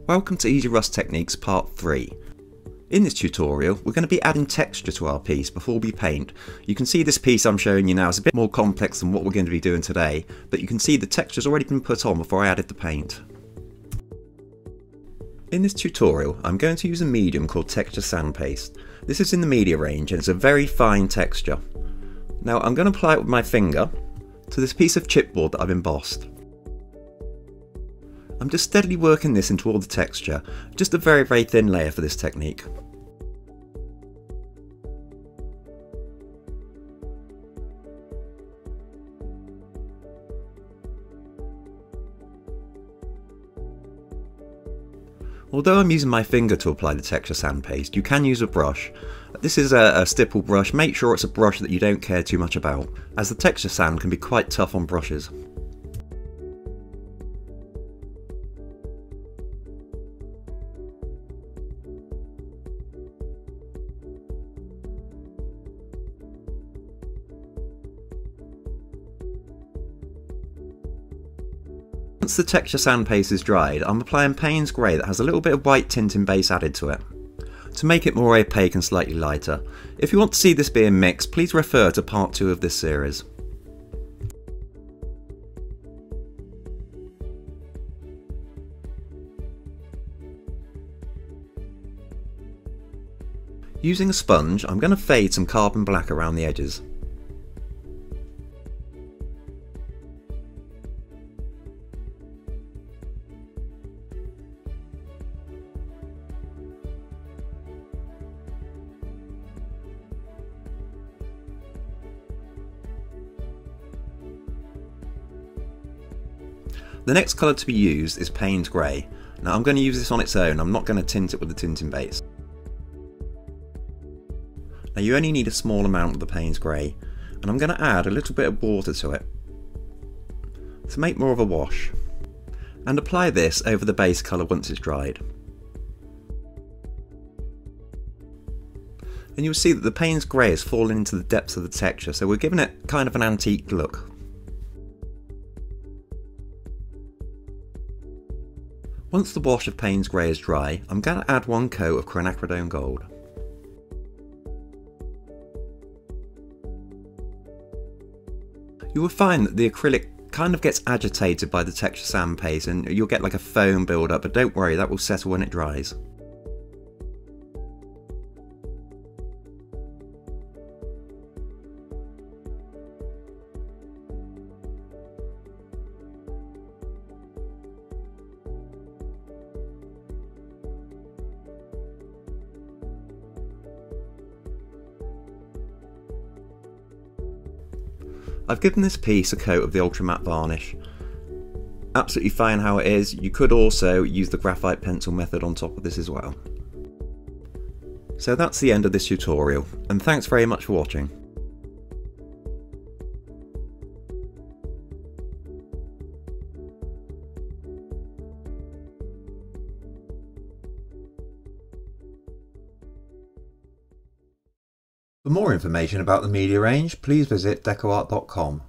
Welcome to Easy Rust Techniques Part 3. In this tutorial we're going to be adding texture to our piece before we paint. You can see this piece I'm showing you now is a bit more complex than what we're going to be doing today, but you can see the texture's already been put on before I added the paint. In this tutorial I'm going to use a medium called texture sand paste. This is in the media range and it's a very fine texture. Now I'm going to apply it with my finger to this piece of chipboard that I've embossed. I'm just steadily working this into all the texture, just a very thin layer for this technique. Although I'm using my finger to apply the texture sand paste, you can use a brush. This is a stipple brush. Make sure it's a brush that you don't care too much about, as the texture sand can be quite tough on brushes. Once the texture sand paste is dried, I'm applying Payne's Grey that has a little bit of white tinting base added to it, to make it more opaque and slightly lighter. If you want to see this being mixed, please refer to part 2 of this series. Using a sponge, I'm going to fade some carbon black around the edges. The next colour to be used is Payne's Grey. Now I'm going to use this on its own, I'm not going to tint it with the tinting base. Now you only need a small amount of the Payne's Grey, and I'm going to add a little bit of water to it to make more of a wash, and apply this over the base colour once it's dried. And you'll see that the Payne's Grey is falling into the depths of the texture, so we're giving it kind of an antique look. Once the wash of Payne's Grey is dry, I'm going to add one coat of quinacridone gold. You will find that the acrylic kind of gets agitated by the texture sand paste and you'll get like a foam build up, but don't worry, that will settle when it dries. I've given this piece a coat of the ultra matte varnish. Absolutely fine how it is. You could also use the graphite pencil method on top of this as well. So that's the end of this tutorial, and thanks very much for watching. For more information about the media range, please visit Deco-Art.com.